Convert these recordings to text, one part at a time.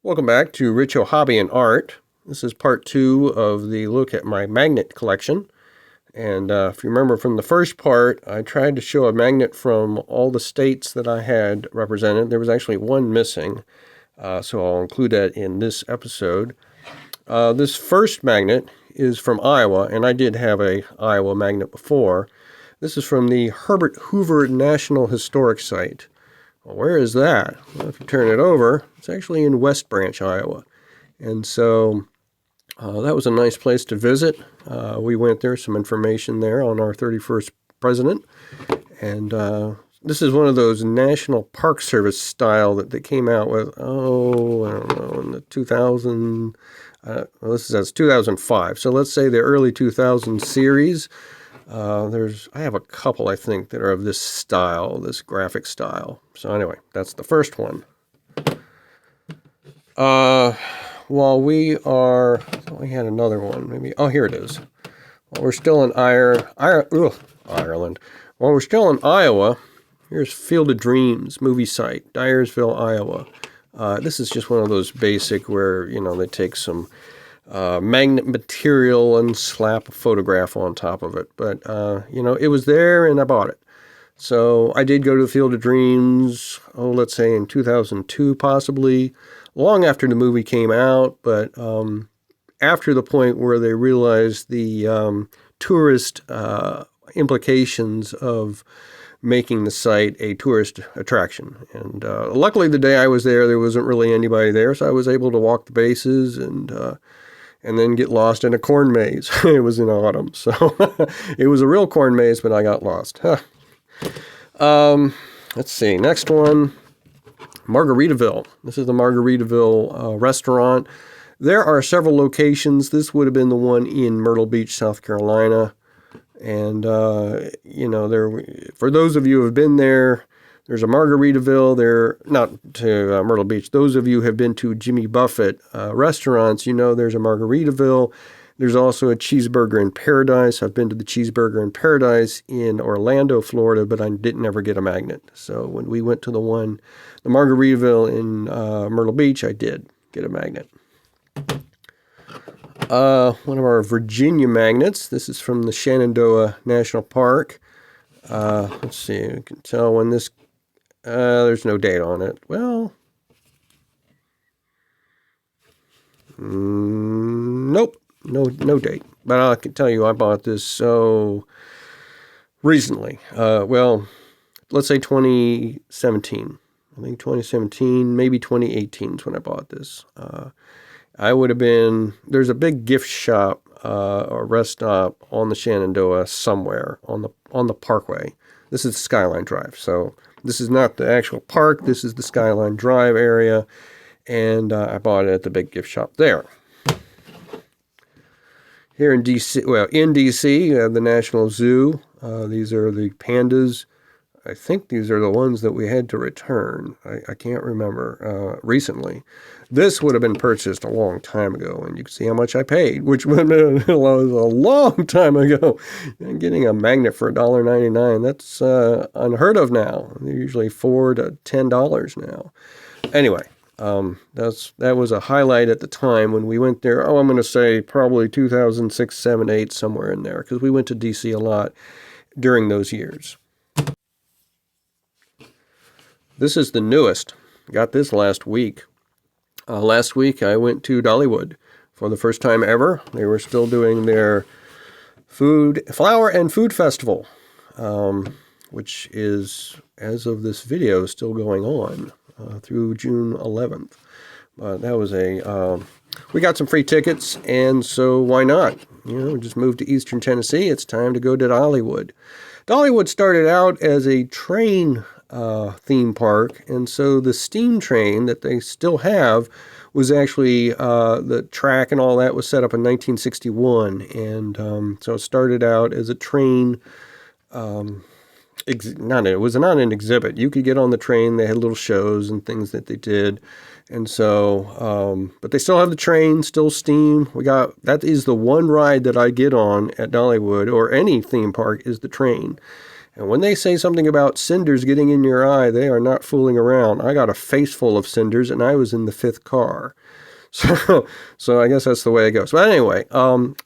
Welcome back to Richo Hobby and Art. This is part 2 of the look at my magnet collection. And if you remember from the first part, I tried to show a magnet from all the states that I had represented. There was actually one missing, so I'll include that in this episode. This first magnet is from Iowa, and I did have a Iowa magnet before. This is from the Herbert Hoover National Historic Site. Well, where is that? Well, if you turn it over, it's actually in West Branch, Iowa. And so that was a nice place to visit. We went there, some information there on our 31st president. And this is one of those National Park Service style that they came out with, I don't know, in the 2000, this says 2005. So let's say the early 2000 series. I have a couple, I think, that are of this style, this graphic style. So anyway, that's the first one. While we had another one, maybe. Oh, here it is. While we're still in Ireland. While we're still in Iowa, here's Field of Dreams movie site, Dyersville, Iowa. This is just one of those basic where, they take some magnet material and slap a photograph on top of it. But, it was there and I bought it. So I did go to the Field of Dreams, let's say in 2002 possibly, long after the movie came out, but after the point where they realized the tourist implications of making the site a tourist attraction. And luckily the day I was there wasn't really anybody there, so I was able to walk the bases and then get lost in a corn maze. It was in autumn, so it was a real corn maze, but I got lost. Let's see, next one, Margaritaville. This is the Margaritaville restaurant. There are several locations. This would have been the one in Myrtle Beach, South Carolina. And, for those of you who have been there, there's a Margaritaville there, not to Myrtle Beach. Those of you who have been to Jimmy Buffett restaurants, there's a Margaritaville. There's also a Cheeseburger in Paradise. I've been to the Cheeseburger in Paradise in Orlando, Florida, but I didn't ever get a magnet. So when we went to the Margaritaville in Myrtle Beach, I did get a magnet. One of our Virginia magnets. This is from the Shenandoah National Park. Let's see, you can tell when this, there's no date on it. Well, nope, no date. But I can tell you I bought this so recently. Let's say 2017. I think 2017, maybe 2018 is when I bought this. I would have been, there's a big gift shop or rest stop on the Shenandoah somewhere on the parkway. This is Skyline Drive. So this is not the actual park. This is the Skyline Drive area. And I bought it at the big gift shop there. Here in D.C., you have the National Zoo. These are the pandas. I think these are the ones that we had to return. I can't remember recently. This would have been purchased a long time ago, and you can see how much I paid, which was a long time ago. And getting a magnet for $1.99, that's unheard of now. They're usually $4 to $10 now. Anyway, that was a highlight at the time when we went there. I'm going to say probably 2006, 7, 8, somewhere in there, because we went to D.C. a lot during those years. This is the newest. Got this last week. Last week I went to Dollywood for the first time ever. They were still doing their flower and food festival, which is, as of this video, still going on through June 11th. But that was we got some free tickets, and so why not? Just moved to Eastern Tennessee. It's time to go to Dollywood. Dollywood started out as a train theme park, and so the steam train that they still have was actually the track and all that was set up in 1961, and so it started out as a train. It was not an exhibit. You could get on the train. They had little shows and things that they did, and so but they still have the train, still steam. That is the one ride that I get on at Dollywood or any theme park is the train. And when they say something about cinders getting in your eye, they are not fooling around. I got a face full of cinders, and I was in the 5th car. So I guess that's the way it goes. But anyway,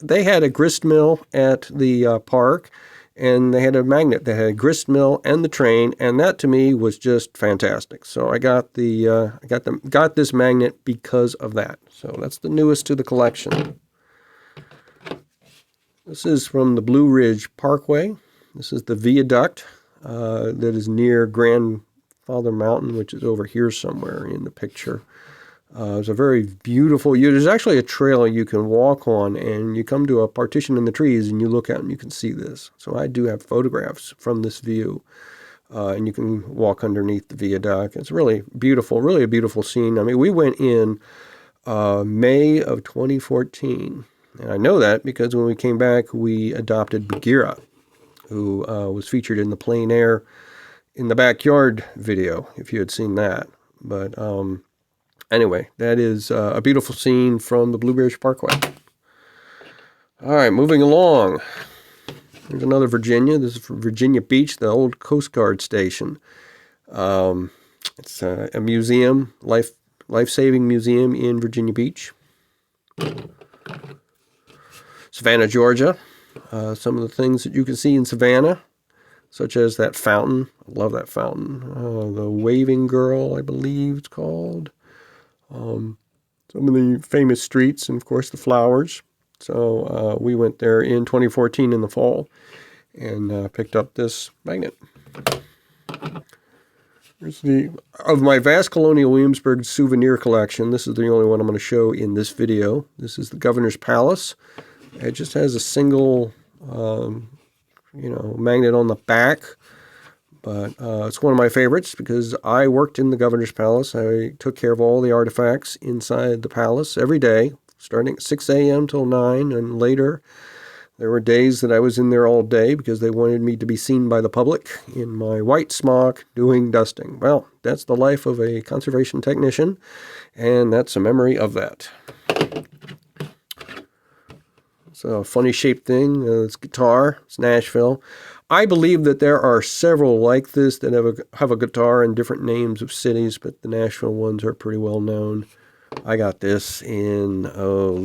they had a grist mill at the park, and they had a magnet that had a grist mill and the train, and that to me was just fantastic. So I got got this magnet because of that. So that's the newest to the collection. This is from the Blue Ridge Parkway. This is the viaduct that is near Grandfather Mountain, which is over here somewhere in the picture. It's a very beautiful, there's actually a trail you can walk on, and you come to a partition in the trees and you look out and you can see this. So I do have photographs from this view, and you can walk underneath the viaduct. It's really beautiful, really a beautiful scene. I mean, we went in May of 2014, and I know that because when we came back, we adopted Bagheera, who was featured in the Plein Air in the Backyard video, if you had seen that. But anyway, that is a beautiful scene from the Blue Ridge Parkway. All right, moving along. There's another Virginia. This is from Virginia Beach, the old Coast Guard station. It's a museum, life-saving museum in Virginia Beach. Savannah, Georgia. Some of the things that you can see in Savannah, such as that fountain. I love that fountain. The Waving Girl, I believe it's called. Some of the famous streets, and of course the flowers. So we went there in 2014 in the fall and picked up this magnet. Here's of my vast Colonial Williamsburg souvenir collection. This is the only one I'm going to show in this video. This is the Governor's Palace. It just has a single, magnet on the back. But it's one of my favorites because I worked in the Governor's Palace. I took care of all the artifacts inside the palace every day, starting at 6 a.m. till 9, and later. There were days that I was in there all day because they wanted me to be seen by the public in my white smock doing dusting. Well, that's the life of a conservation technician, and that's a memory of that. It's a funny shaped thing. It's guitar. It's Nashville. I believe that there are several like this that have a guitar and different names of cities, but the Nashville ones are pretty well known. I got this in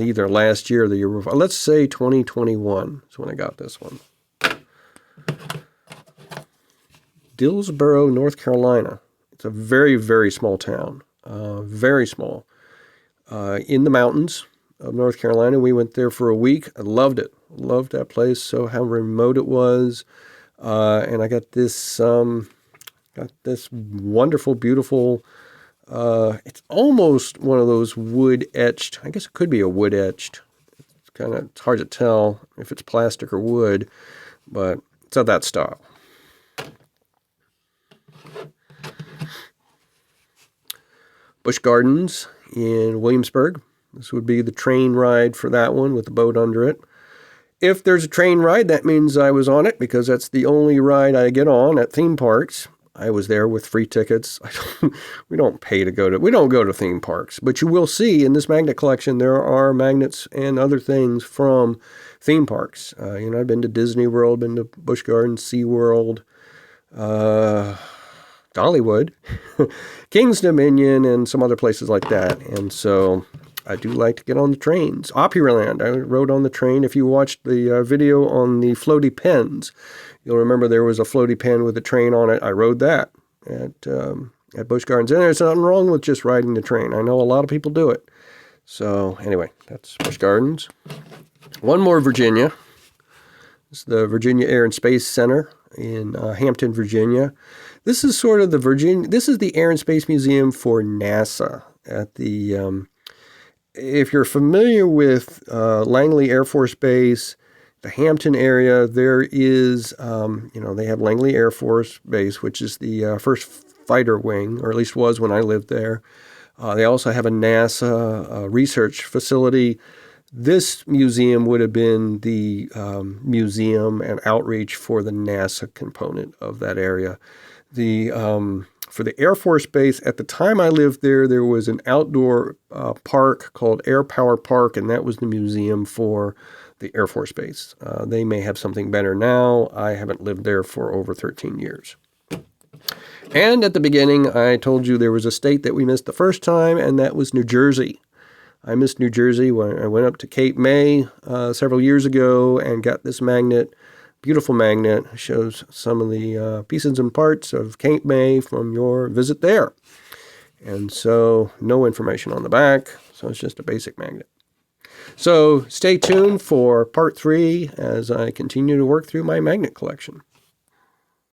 either last year or the year before. Let's say 2021 is when I got this one. Dillsboro, North Carolina. It's a very, very small town. Very small. In the mountains of North Carolina. We went there for a week. I loved it. Loved that place. So how remote it was. And I got this wonderful, beautiful, it's almost one of those wood etched, I guess it could be a wood etched. It's hard to tell if it's plastic or wood, but it's of that style. Busch Gardens in Williamsburg. This would be the train ride for that one with the boat under it. If there's a train ride, that means I was on it because that's the only ride I get on at theme parks. I was there with free tickets. We don't go to theme parks, but you will see in this magnet collection there are magnets and other things from theme parks. I've been to Disney World, been to Busch Gardens, SeaWorld, Dollywood, King's Dominion, and some other places like that. And so I do like to get on the trains. Opryland, I rode on the train. If you watched the video on the floaty pens, you'll remember there was a floaty pen with a train on it. I rode that at Busch Gardens. And there's nothing wrong with just riding the train. I know a lot of people do it. So anyway, that's Busch Gardens. One more Virginia. This is the Virginia Air and Space Center in Hampton, Virginia. This is sort of this is the Air and Space Museum for NASA at the... If you're familiar with Langley Air Force Base, the Hampton area, there is, they have Langley Air Force Base, which is the first fighter wing, or at least was when I lived there. They also have a NASA research facility. This museum would have been the museum and outreach for the NASA component of that area. For the Air Force Base, at the time I lived there, there was an outdoor park called Air Power Park, and that was the museum for the Air Force Base. They may have something better now. I haven't lived there for over 13 years. And at the beginning, I told you there was a state that we missed the first time, and that was New Jersey. I missed New Jersey when I went up to Cape May several years ago and got this magnet. Beautiful magnet. Shows some of the pieces and parts of Cape May from your visit there. And so no information on the back, so it's just a basic magnet. So stay tuned for part 3 as I continue to work through my magnet collection.